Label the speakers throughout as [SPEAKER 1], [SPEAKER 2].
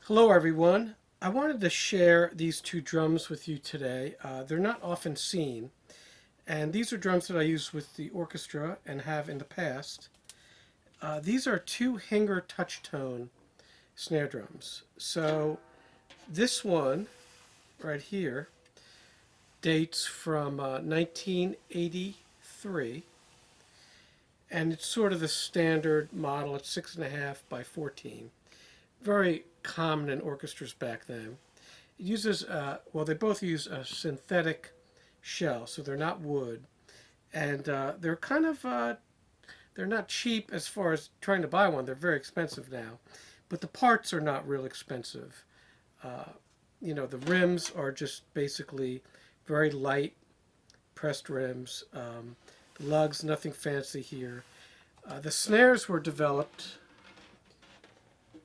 [SPEAKER 1] Hello everyone. I wanted to share these two drums with you today. They're not often seen, and these are drums that I use with the orchestra and have in the past. These are two Hinger Touchtone snare drums. So this one right here dates from 1983, and it's sort of the standard model. It's 6.5 by 14. Very common in orchestras back then. It uses, well, they both use a synthetic shell, so they're not wood. And they're kind of, they're not cheap as far as trying to buy one. They're very expensive now. But the parts are not real expensive. The rims are just basically very light pressed rims. The lugs, nothing fancy here. The snares were developed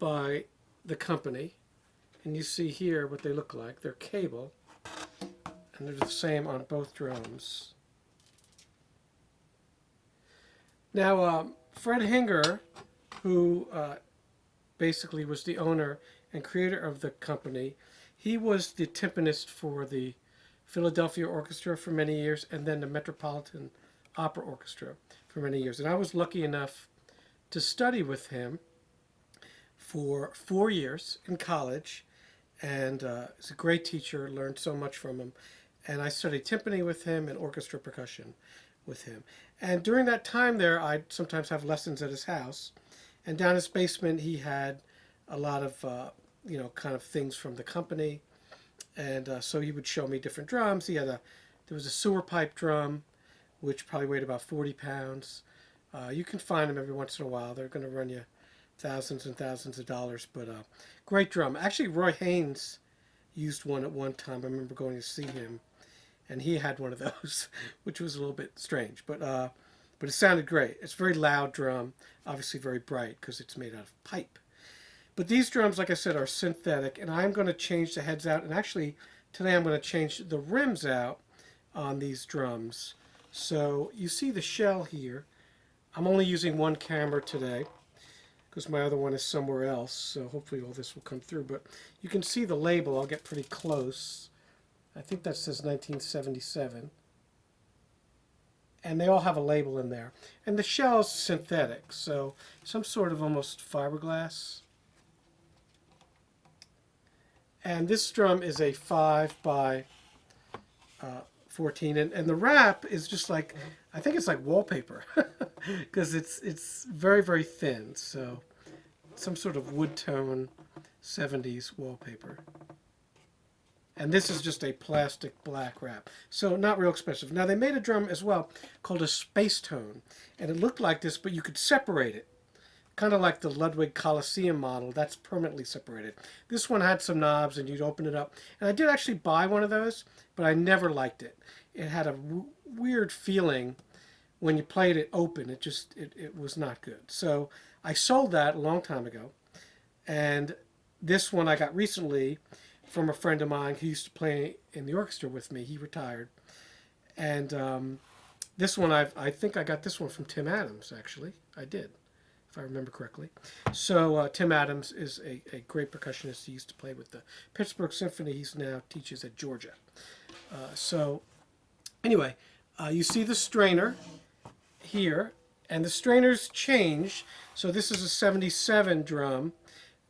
[SPEAKER 1] by the company, and you see here what they look like. They're cable, and they're the same on both drums. Now, Fred Hinger, who basically was the owner and creator of the company, he was the timpanist for the Philadelphia Orchestra for many years, and then the Metropolitan Opera Orchestra for many years. And I was lucky enough to study with him for 4 years in college, and he's a great teacher. Learned so much from him, and I studied timpani with him and orchestra percussion with him. And during that time there, I'd sometimes have lessons at his house, and down his basement he had a lot of kind of things from the company, and so he would show me different drums. There was a sewer pipe drum, which probably weighed about 40 pounds. You can find them every once in a while. They're going to run you thousands and thousands of dollars, but great drum. Actually, Roy Haynes used one at one time. I remember going to see him, and he had one of those, which was a little bit strange, but it sounded great. It's a very loud drum, obviously very bright because it's made out of pipe. But these drums, like I said, are synthetic, and I'm going to change the heads out, and actually today I'm going to change the rims out on these drums. So you see the shell here. I'm only using one camera today because my other one is somewhere else, so hopefully all this will come through. But you can see the label. I'll get pretty close. I think that says 1977. And they all have a label in there. And the shell's synthetic, so some sort of almost fiberglass. And this drum is a 5 by 14, and the wrap is just like, I think it's like wallpaper, because it's very, very thin, so some sort of wood tone 70s wallpaper. And this is just a plastic black wrap, so not real expensive. Now they made a drum as well called a space tone, and it looked like this, but you could separate it. Kind of like the Ludwig Coliseum model, that's permanently separated. This one had some knobs and you'd open it up. And I did actually buy one of those, but I never liked it. It had a weird feeling when you played it open. It was not good. So I sold that a long time ago. And this one I got recently from a friend of mine who used to play in the orchestra with me. He retired. And this one, I think I got this one from Tim Adams, actually. I did, if I remember correctly. So Tim Adams is a great percussionist. He used to play with the Pittsburgh Symphony. He's now teaches at Georgia. So anyway, you see the strainer here, and the strainers change. So this is a 77 drum.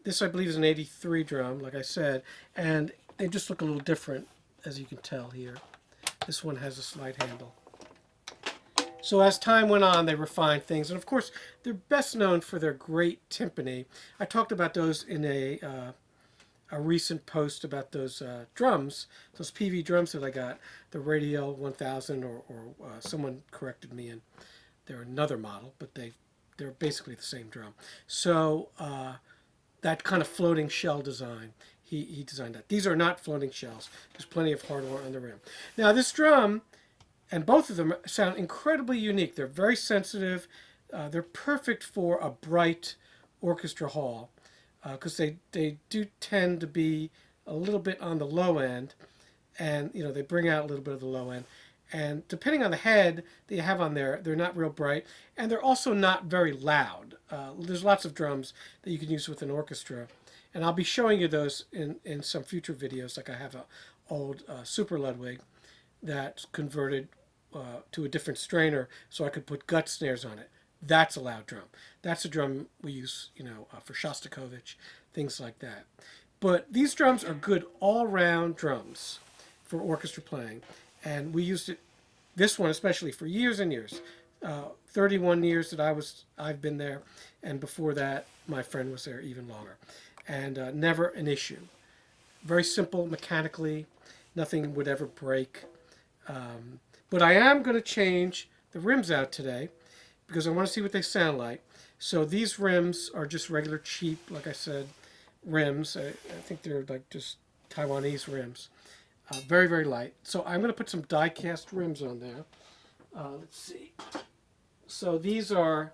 [SPEAKER 1] This, I believe, is an 83 drum, like I said, and they just look a little different, as you can tell here. This one has a slide handle. So as time went on, they refined things. And of course, they're best known for their great timpani. I talked about those in a recent post about those drums, those PV drums that I got, the Radial 1000, or someone corrected me, and they're another model, but they're basically the same drum. So that kind of floating shell design, he designed that. These are not floating shells. There's plenty of hardware on the rim. Now this drum, and both of them sound incredibly unique. They're very sensitive. They're perfect for a bright orchestra hall because they do tend to be a little bit on the low end, and they bring out a little bit of the low end. And depending on the head that you have on there, they're not real bright, and they're also not very loud. There's lots of drums that you can use with an orchestra, And I'll be showing you those in some future videos. Like I have a old Super Ludwig that's converted to a different strainer so I could put gut snares on it. That's a loud drum. That's a drum we use, for Shostakovich, things like that. But these drums are good all-round drums for orchestra playing. And we used it, this one especially, for years and years. 31 years that I've been there, and before that, my friend was there even longer. And never an issue. Very simple mechanically. Nothing would ever break. But I am going to change the rims out today because I want to see what they sound like. So these rims are just regular cheap, like I said, rims. I think they're like just Taiwanese rims. Very, very light. So I'm going to put some die-cast rims on there. Let's see. So these are,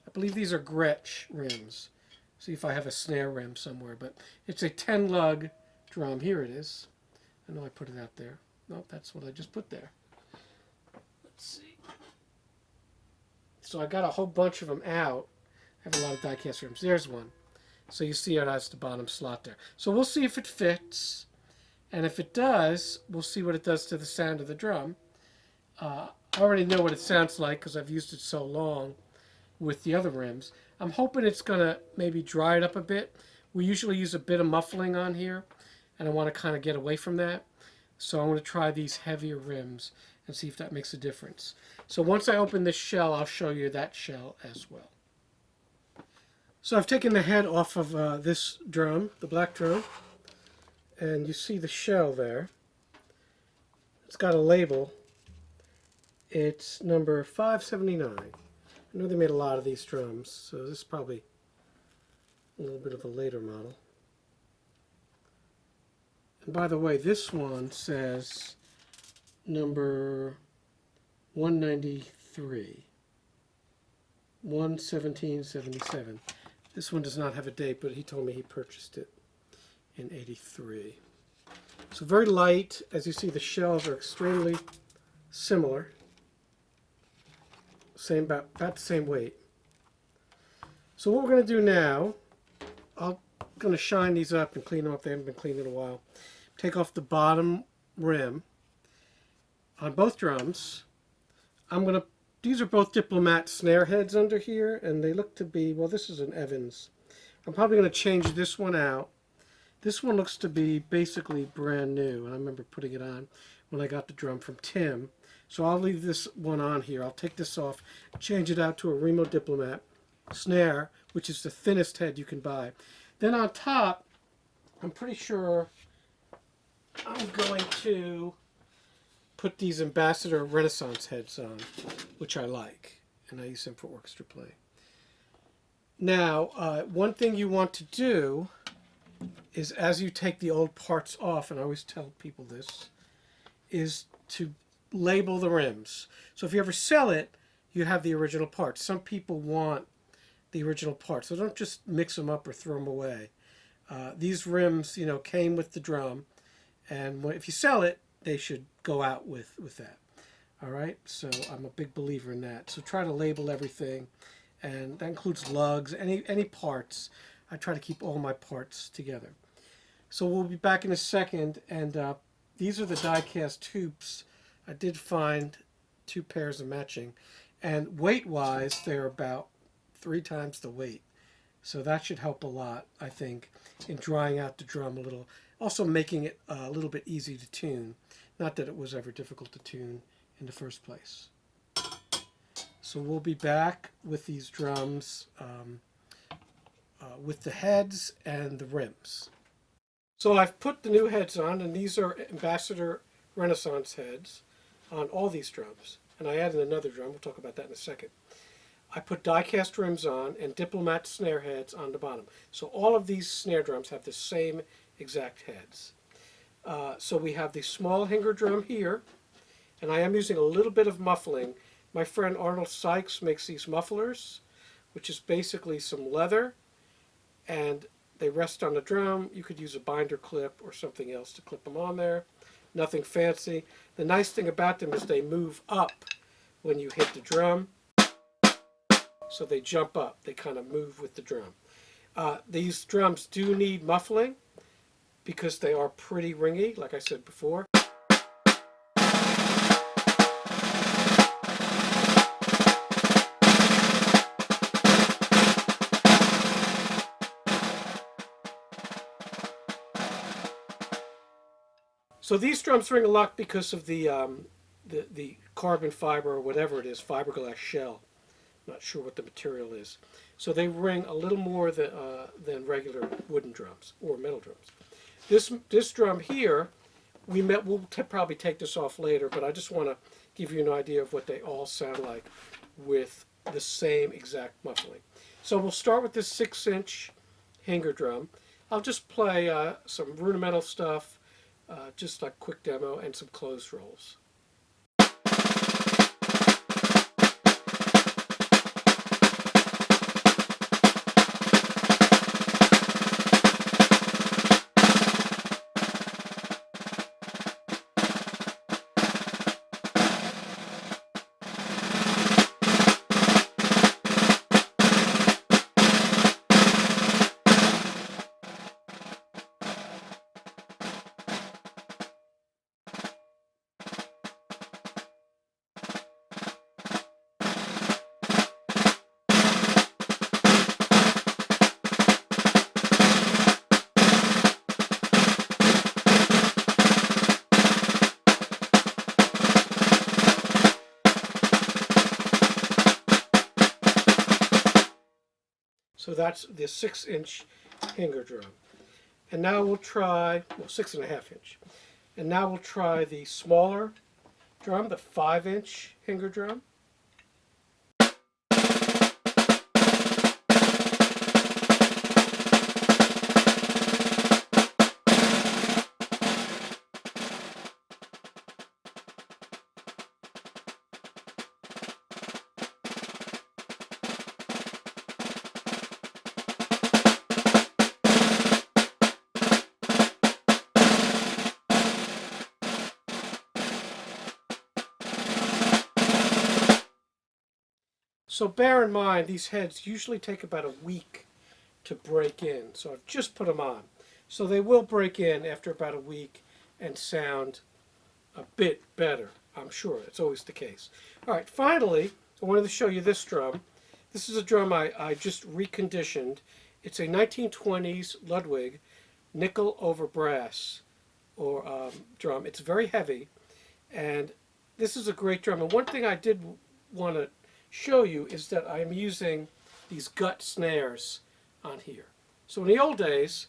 [SPEAKER 1] I believe these are Gretsch rims. See if I have a snare rim somewhere. But it's a 10-lug drum. Here it is. I know I put it out there. Nope, that's what I just put there. Let's see. So I got a whole bunch of them out. I have a lot of die-cast rims. There's one. So you see it has the bottom slot there. So we'll see if it fits. And if it does, we'll see what it does to the sound of the drum. I already know what it sounds like because I've used it so long with the other rims. I'm hoping it's going to maybe dry it up a bit. We usually use a bit of muffling on here, and I want to kind of get away from that. So I'm going to try these heavier rims and see if that makes a difference. So once I open this shell, I'll show you that shell as well. So I've taken the head off of this drum, the black drum, and you see the shell there. It's got a label. It's number 579. I know they made a lot of these drums, so this is probably a little bit of a later model. And by the way, this one says number 193, 11777. This one does not have a date, but he told me he purchased it in '83. So very light. As you see, the shells are extremely similar. About the same weight. So what we're going to do now, I'm going to shine these up and clean them up. They haven't been cleaned in a while. Take off the bottom rim on both drums. These are both Diplomat snare heads under here, and they look to be, well, this is an Evans. I'm probably going to change this one out. This one looks to be basically brand new, and I remember putting it on when I got the drum from Tim. So I'll leave this one on here. I'll take this off, change it out to a Remo Diplomat snare, which is the thinnest head you can buy. Then on top, I'm pretty sure I'm going to put these Ambassador Renaissance heads on, which I like, and I use them for orchestra play. Now, one thing you want to do is as you take the old parts off, and I always tell people this, is to label the rims. So if you ever sell it, you have the original parts. Some people want the original parts, so don't just mix them up or throw them away. These rims, came with the drum, and if you sell it, they should go out with that. All right, so I'm a big believer in that. So try to label everything, and that includes lugs, any parts. I try to keep all my parts together. So we'll be back in a second, and these are the die-cast hoops. I did find 2 pairs of matching, and weight-wise, they're about 3 times the weight. So that should help a lot, I think, in drying out the drum a little. Also making it a little bit easy to tune. Not that it was ever difficult to tune in the first place. So we'll be back with these drums, with the heads and the rims. So I've put the new heads on, and these are Ambassador Renaissance heads on all these drums. And I added another drum. We'll talk about that in a second. I put die-cast rims on and Diplomat snare heads on the bottom. So all of these snare drums have the same exact heads. So we have the small Hinger drum here, and I am using a little bit of muffling. My friend Arnold Sykes makes these mufflers, which is basically some leather, and they rest on the drum. You could use a binder clip or something else to clip them on there. Nothing fancy. The nice thing about them is they move up when you hit the drum. So they jump up. They kind of move with the drum. These drums do need muffling because they are pretty ringy, like I said before. So these drums ring a lot because of the carbon fiber or whatever it is, fiberglass shell. Not sure what the material is. So they ring a little more than regular wooden drums or metal drums. This drum here, we'll probably take this off later, but I just want to give you an idea of what they all sound like with the same exact muffling. So we'll start with this 6-inch Hinger drum. I'll just play some rudimental stuff, just like quick demo, and some closed rolls. So that's the 6-inch Hinger drum. And now we'll try, well, 6.5-inch. And now we'll try the smaller drum, the 5-inch Hinger drum. So bear in mind, these heads usually take about a week to break in. So I've just put them on. So they will break in after about a week and sound a bit better, I'm sure. It's always the case. All right, finally, I wanted to show you this drum. This is a drum I just reconditioned. It's a 1920s Ludwig Nickel over brass or drum. It's very heavy, and this is a great drum. And one thing I did want to show you is that I'm using these gut snares on here. So in the old days,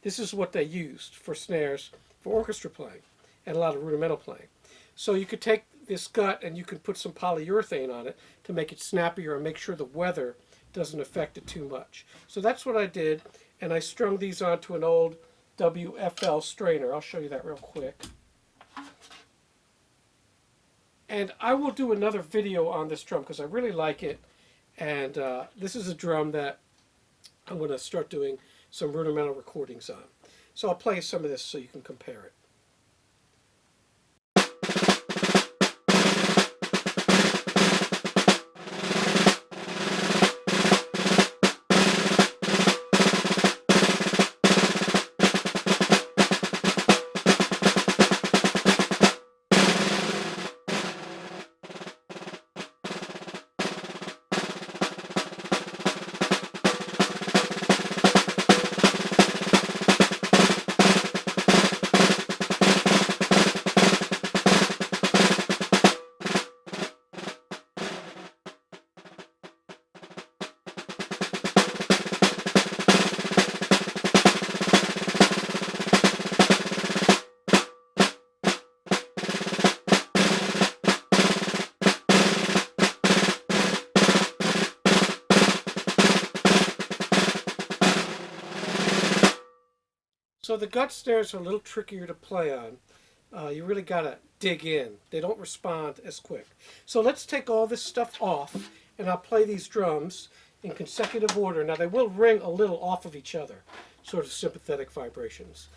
[SPEAKER 1] this is what they used for snares for orchestra playing and a lot of rudimental playing. So you could take this gut and you can put some polyurethane on it to make it snappier and make sure the weather doesn't affect it too much. So that's what I did, and I strung these onto an old WFL strainer. I'll show you that real quick. And I will do another video on this drum because I really like it. And this is a drum that I'm going to start doing some rudimental recordings on. So I'll play some of this so you can compare it. So the gut snares are a little trickier to play on. You really got to dig in. They don't respond as quick. So let's take all this stuff off, and I'll play these drums in consecutive order. Now they will ring a little off of each other, sort of sympathetic vibrations.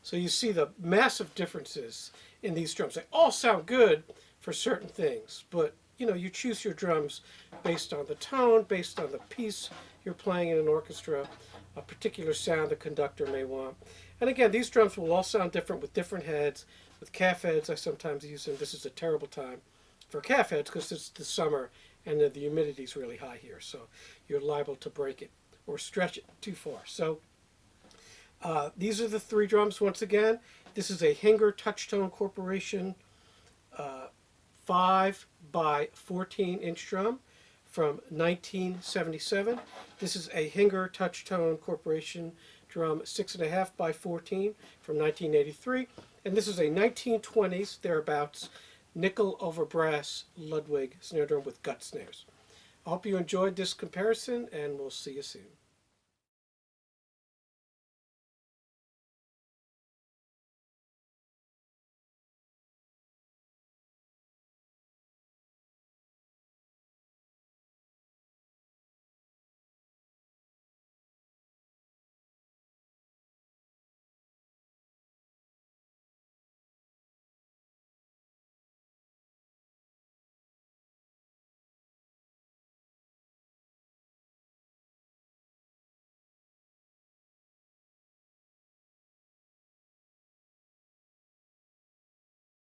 [SPEAKER 1] So you see the massive differences in these drums. They all sound good for certain things, but you choose your drums based on the tone, based on the piece you're playing in an orchestra, a particular sound the conductor may want. And again, these drums will all sound different with different heads. With calf heads, I sometimes use them. This is a terrible time for calf heads because it's the summer and the humidity is really high here, so you're liable to break it or stretch it too far. So these are the three drums once again. This is a Hinger Touchtone Corporation 5 by 14 inch drum from 1977. This is a Hinger Touchtone Corporation drum 6.5 by 14 from 1983. And this is a 1920s, thereabouts, nickel over brass Ludwig snare drum with gut snares. I hope you enjoyed this comparison, and we'll see you soon.